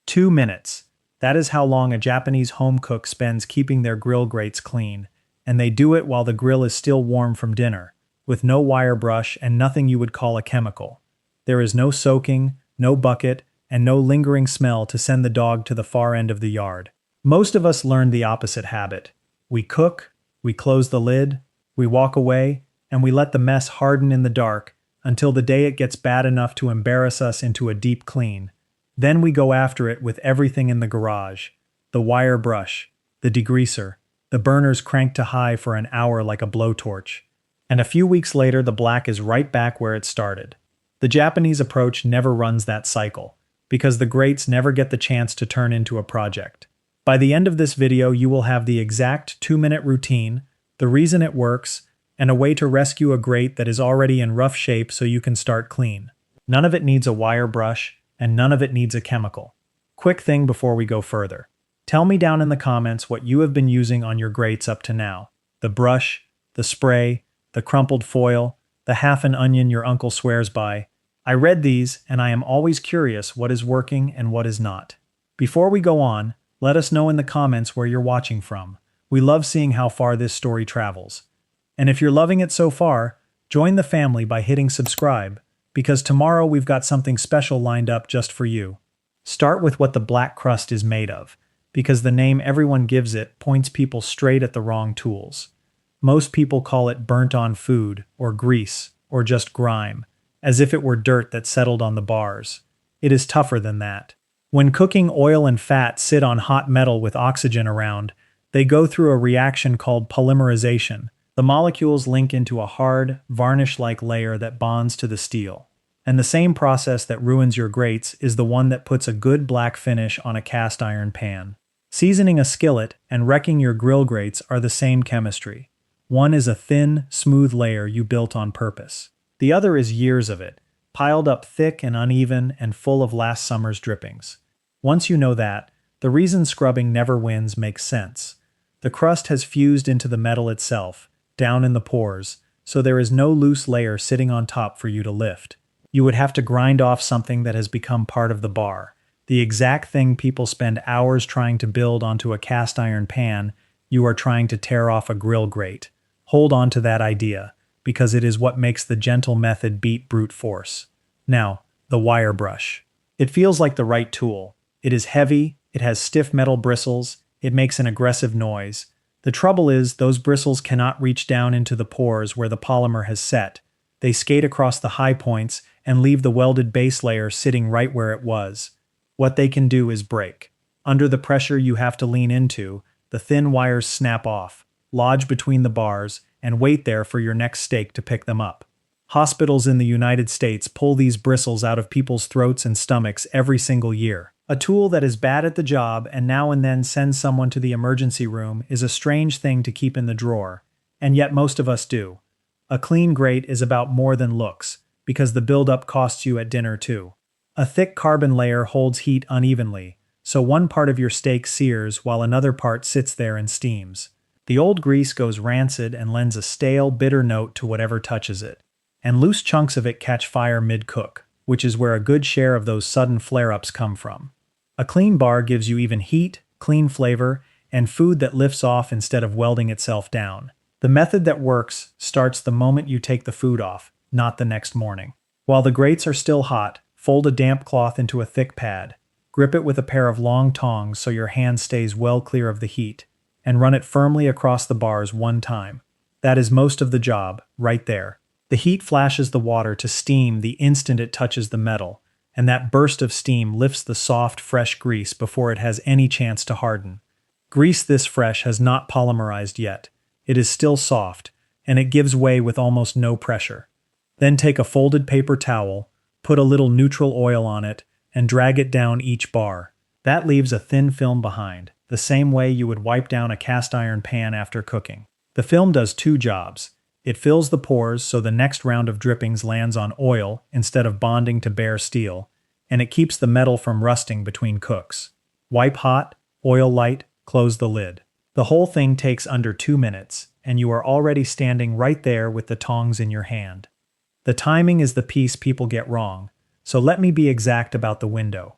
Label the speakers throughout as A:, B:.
A: 2 minutes. That is how long a Japanese home cook spends keeping their grill grates clean, and they do it while the grill is still warm from dinner, with no wire brush and nothing you would call a chemical. There is no soaking, no bucket, and no lingering smell to send the dog to the far end of the yard. Most of us learn the opposite habit. We cook, we close the lid, we walk away, and we let the mess harden in the dark until the day it gets bad enough to embarrass us into a deep clean. Then we go after it with everything in the garage: the wire brush, the degreaser, the burners cranked to high for an hour like a blowtorch. And a few weeks later, the black is right back where it started. The Japanese approach never runs that cycle, because the grates never get the chance to turn into a project. By the end of this video, you will have the exact 2-minute routine, the reason it works, and a way to rescue a grate that is already in rough shape so you can start clean. None of it needs a wire brush, and none of it needs a chemical. Quick thing before we go further. Tell me down in the comments what you have been using on your grates up to now. The brush, the spray, the crumpled foil, the half an onion your uncle swears by. I read these, and I am always curious what is working and what is not. Before we go on, let us know in the comments where you're watching from. We love seeing how far this story travels. And if you're loving it so far, join the family by hitting subscribe, because tomorrow we've got something special lined up just for you. Start with what the black crust is made of, because the name everyone gives it points people straight at the wrong tools. Most people call it burnt-on food, or grease, or just grime, as if it were dirt that settled on the bars. It is tougher than that. When cooking, oil and fat sit on hot metal with oxygen around, they go through a reaction called polymerization. The molecules link into a hard, varnish-like layer that bonds to the steel. And the same process that ruins your grates is the one that puts a good black finish on a cast iron pan. Seasoning a skillet and wrecking your grill grates are the same chemistry. One is a thin, smooth layer you built on purpose. The other is years of it, piled up thick and uneven and full of last summer's drippings. Once you know that, the reason scrubbing never wins makes sense. The crust has fused into the metal itself, down in the pores, so there is no loose layer sitting on top for you to lift. You would have to grind off something that has become part of the bar. The exact thing people spend hours trying to build onto a cast iron pan, you are trying to tear off a grill grate. Hold on to that idea, because it is what makes the gentle method beat brute force. Now, the wire brush. It feels like the right tool. It is heavy, it has stiff metal bristles, it makes an aggressive noise. The trouble is, those bristles cannot reach down into the pores where the polymer has set. They skate across the high points and leave the welded base layer sitting right where it was. What they can do is break. Under the pressure you have to lean into, the thin wires snap off, lodge between the bars, and wait there for your next steak to pick them up. Hospitals in the United States pull these bristles out of people's throats and stomachs every single year. A tool that is bad at the job and now and then sends someone to the emergency room is a strange thing to keep in the drawer, and yet most of us do. A clean grate is about more than looks, because the buildup costs you at dinner too. A thick carbon layer holds heat unevenly, so one part of your steak sears while another part sits there and steams. The old grease goes rancid and lends a stale, bitter note to whatever touches it. And loose chunks of it catch fire mid-cook, which is where a good share of those sudden flare-ups come from. A clean bar gives you even heat, clean flavor, and food that lifts off instead of welding itself down. The method that works starts the moment you take the food off, not the next morning. While the grates are still hot, fold a damp cloth into a thick pad, grip it with a pair of long tongs so your hand stays well clear of the heat, and run it firmly across the bars one time. That is most of the job, right there. The heat flashes the water to steam the instant it touches the metal, and that burst of steam lifts the soft, fresh grease before it has any chance to harden. Grease this fresh has not polymerized yet. It is still soft, and it gives way with almost no pressure. Then take a folded paper towel, put a little neutral oil on it, and drag it down each bar. That leaves a thin film behind, the same way you would wipe down a cast iron pan after cooking. The film does two jobs. It fills the pores so the next round of drippings lands on oil instead of bonding to bare steel, and it keeps the metal from rusting between cooks. Wipe hot, oil light, close the lid. The whole thing takes under 2 minutes, and you are already standing right there with the tongs in your hand. The timing is the piece people get wrong, so let me be exact about the window.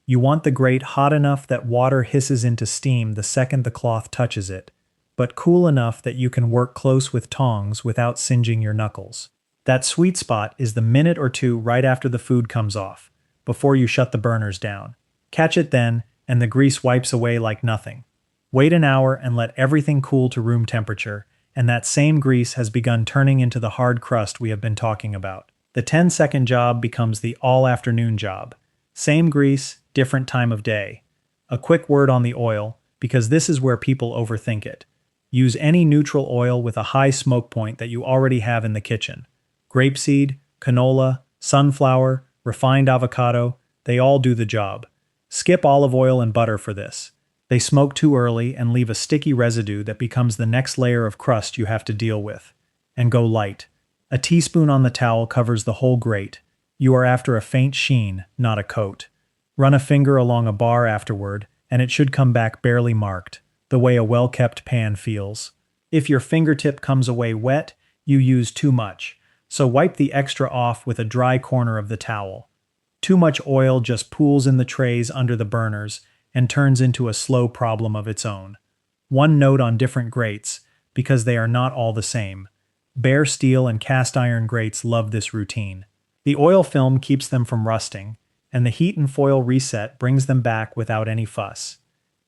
A: You want the grate hot enough that water hisses into steam the second the cloth touches it, but cool enough that you can work close with tongs without singeing your knuckles. That sweet spot is the minute or two right after the food comes off, before you shut the burners down. Catch it then, and the grease wipes away like nothing. Wait an hour and let everything cool to room temperature, and that same grease has begun turning into the hard crust we have been talking about. The 10-second job becomes the all-afternoon job. Same grease, different time of day. A quick word on the oil, because this is where people overthink it. Use any neutral oil with a high smoke point that you already have in the kitchen. Grapeseed, canola, sunflower, refined avocado, they all do the job. Skip olive oil and butter for this. They smoke too early and leave a sticky residue that becomes the next layer of crust you have to deal with. And go light. A teaspoon on the towel covers the whole grate. You are after a faint sheen, not a coat. Run a finger along a bar afterward, and it should come back barely marked, the way a well-kept pan feels. If your fingertip comes away wet, you use too much, so wipe the extra off with a dry corner of the towel. Too much oil just pools in the trays under the burners and turns into a slow problem of its own. One note on different grates, because they are not all the same. Bare steel and cast iron grates love this routine. The oil film keeps them from rusting, and the heat and foil reset brings them back without any fuss.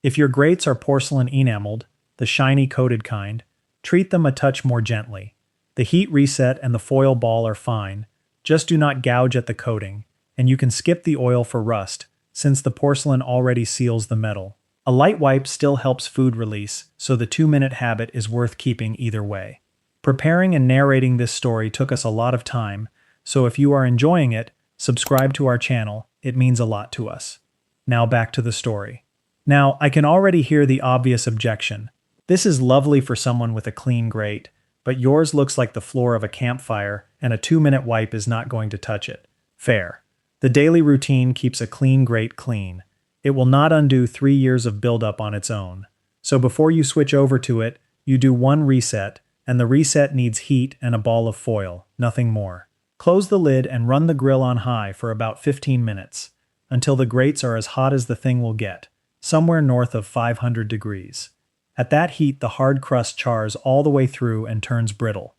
A: If your grates are porcelain enameled, the shiny coated kind, treat them a touch more gently. The heat reset and the foil ball are fine, just do not gouge at the coating, and you can skip the oil for rust, since the porcelain already seals the metal. A light wipe still helps food release, so the 2-minute habit is worth keeping either way. Preparing and narrating this story took us a lot of time, so if you are enjoying it, subscribe to our channel, it means a lot to us. Now back to the story. Now, I can already hear the obvious objection. This is lovely for someone with a clean grate, but yours looks like the floor of a campfire, and a 2-minute wipe is not going to touch it. Fair. The daily routine keeps a clean grate clean. It will not undo 3 years of buildup on its own. So before you switch over to it, you do one reset, and the reset needs heat and a ball of foil, nothing more. Close the lid and run the grill on high for about 15 minutes, until the grates are as hot as the thing will get, somewhere north of 500 degrees. At that heat, the hard crust chars all the way through and turns brittle.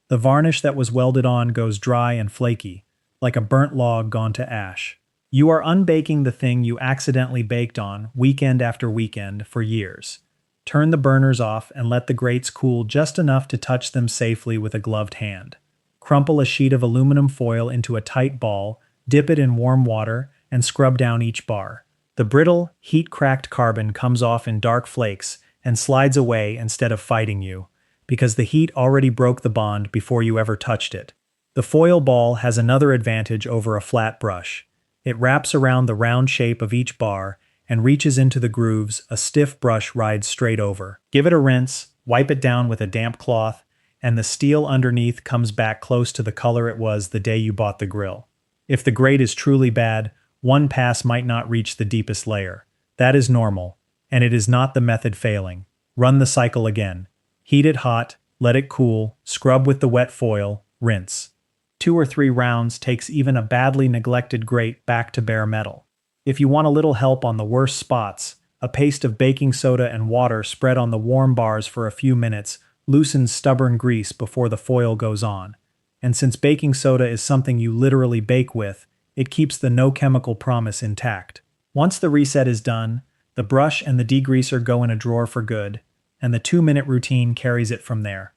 A: The varnish that was welded on goes dry and flaky, like a burnt log gone to ash. You are unbaking the thing you accidentally baked on weekend after weekend for years. Turn the burners off and let the grates cool just enough to touch them safely with a gloved hand. Crumple a sheet of aluminum foil into a tight ball, dip it in warm water, and scrub down each bar. The brittle, heat-cracked carbon comes off in dark flakes and slides away instead of fighting you, because the heat already broke the bond before you ever touched it. The foil ball has another advantage over a flat brush. It wraps around the round shape of each bar and reaches into the grooves a stiff brush rides straight over. Give it a rinse, wipe it down with a damp cloth, and the steel underneath comes back close to the color it was the day you bought the grill. If the grate is truly bad, one pass might not reach the deepest layer. That is normal, and it is not the method failing. Run the cycle again. Heat it hot, let it cool, scrub with the wet foil, rinse. 2 or 3 rounds takes even a badly neglected grate back to bare metal. If you want a little help on the worst spots, a paste of baking soda and water spread on the warm bars for a few minutes loosens stubborn grease before the foil goes on. And since baking soda is something you literally bake with, it keeps the no-chemical promise intact. Once the reset is done, the brush and the degreaser go in a drawer for good, and the 2-minute routine carries it from there.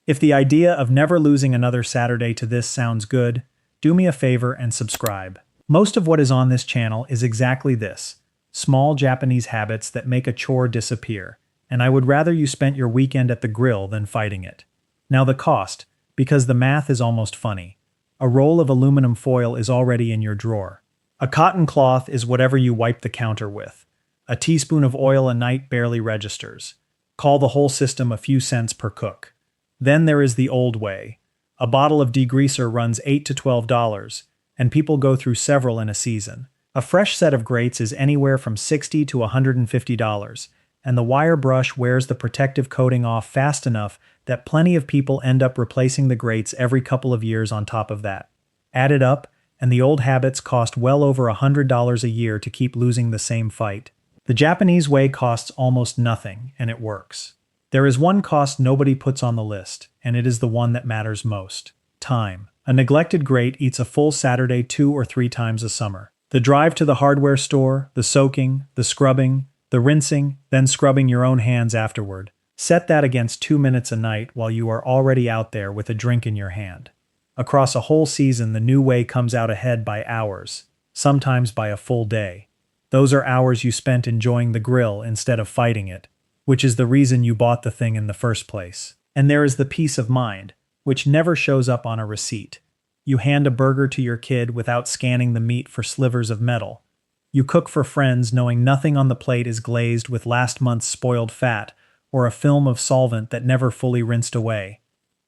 A: If the idea of never losing another Saturday to this sounds good, do me a favor and subscribe. Most of what is on this channel is exactly this, small Japanese habits that make a chore disappear, and I would rather you spent your weekend at the grill than fighting it. Now the cost, because the math is almost funny. A roll of aluminum foil is already in your drawer. A cotton cloth is whatever you wipe the counter with. A teaspoon of oil a night barely registers. Call the whole system a few cents per cook. Then there is the old way. A bottle of degreaser runs $8 to $12, and people go through several in a season. A fresh set of grates is anywhere from $60 to $150, and the wire brush wears the protective coating off fast enough that plenty of people end up replacing the grates every couple of years on top of that. Add it up, and the old habits cost well over $100 a year to keep losing the same fight. The Japanese way costs almost nothing, and it works. There is one cost nobody puts on the list, and it is the one that matters most: time. A neglected grate eats a full Saturday 2 or 3 times a summer. The drive to the hardware store, the soaking, the scrubbing, the rinsing, then scrubbing your own hands afterward. Set that against 2 minutes a night while you are already out there with a drink in your hand. Across a whole season, the new way comes out ahead by hours, sometimes by a full day. Those are hours you spent enjoying the grill instead of fighting it, which is the reason you bought the thing in the first place. And there is the peace of mind, which never shows up on a receipt. You hand a burger to your kid without scanning the meat for slivers of metal. You cook for friends knowing nothing on the plate is glazed with last month's spoiled fat or a film of solvent that never fully rinsed away.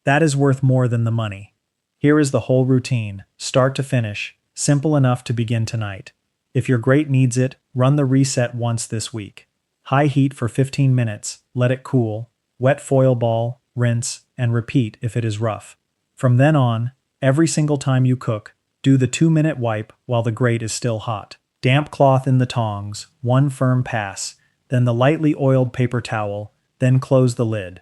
A: That is worth more than the money. Here is the whole routine, start to finish, simple enough to begin tonight. If your grate needs it, run the reset once this week. High heat for 15 minutes, let it cool, wet foil ball, rinse, and repeat if it is rough. From then on, every single time you cook, do the 2-minute wipe while the grate is still hot. Damp cloth in the tongs, one firm pass, then the lightly oiled paper towel, then close the lid.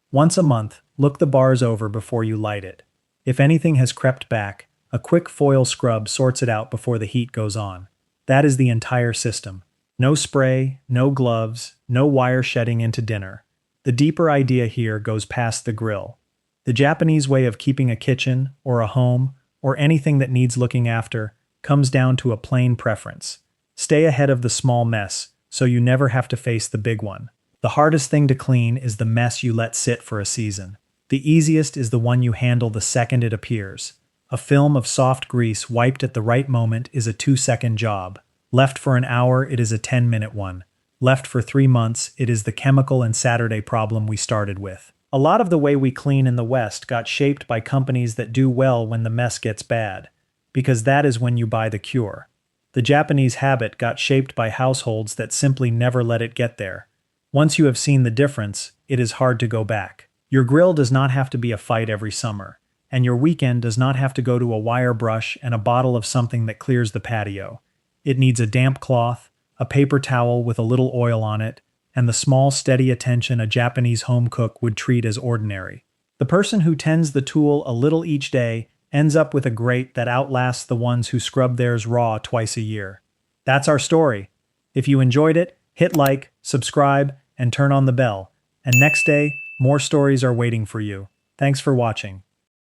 A: Once a month, look the bars over before you light it. If anything has crept back, a quick foil scrub sorts it out before the heat goes on. That is the entire system. No spray, no gloves, no wire shedding into dinner. The deeper idea here goes past the grill. The Japanese way of keeping a kitchen, or a home, or anything that needs looking after, comes down to a plain preference. Stay ahead of the small mess, so you never have to face the big one. The hardest thing to clean is the mess you let sit for a season. The easiest is the one you handle the second it appears. A film of soft grease wiped at the right moment is a 2-second job. Left for an hour, it is a 10-minute one. Left for 3 months, it is the chemical and Saturday problem we started with. A lot of the way we clean in the West got shaped by companies that do well when the mess gets bad, because that is when you buy the cure. The Japanese habit got shaped by households that simply never let it get there. Once you have seen the difference, it is hard to go back. Your grill does not have to be a fight every summer, and your weekend does not have to go to a wire brush and a bottle of something that clears the patio. It needs a damp cloth, a paper towel with a little oil on it, and the small, steady attention a Japanese home cook would treat as ordinary. The person who tends the tool a little each day ends up with a grate that outlasts the ones who scrub theirs raw twice a year. That's our story. If you enjoyed it, hit like, subscribe, and turn on the bell. And next day, more stories are waiting for you. Thanks for watching.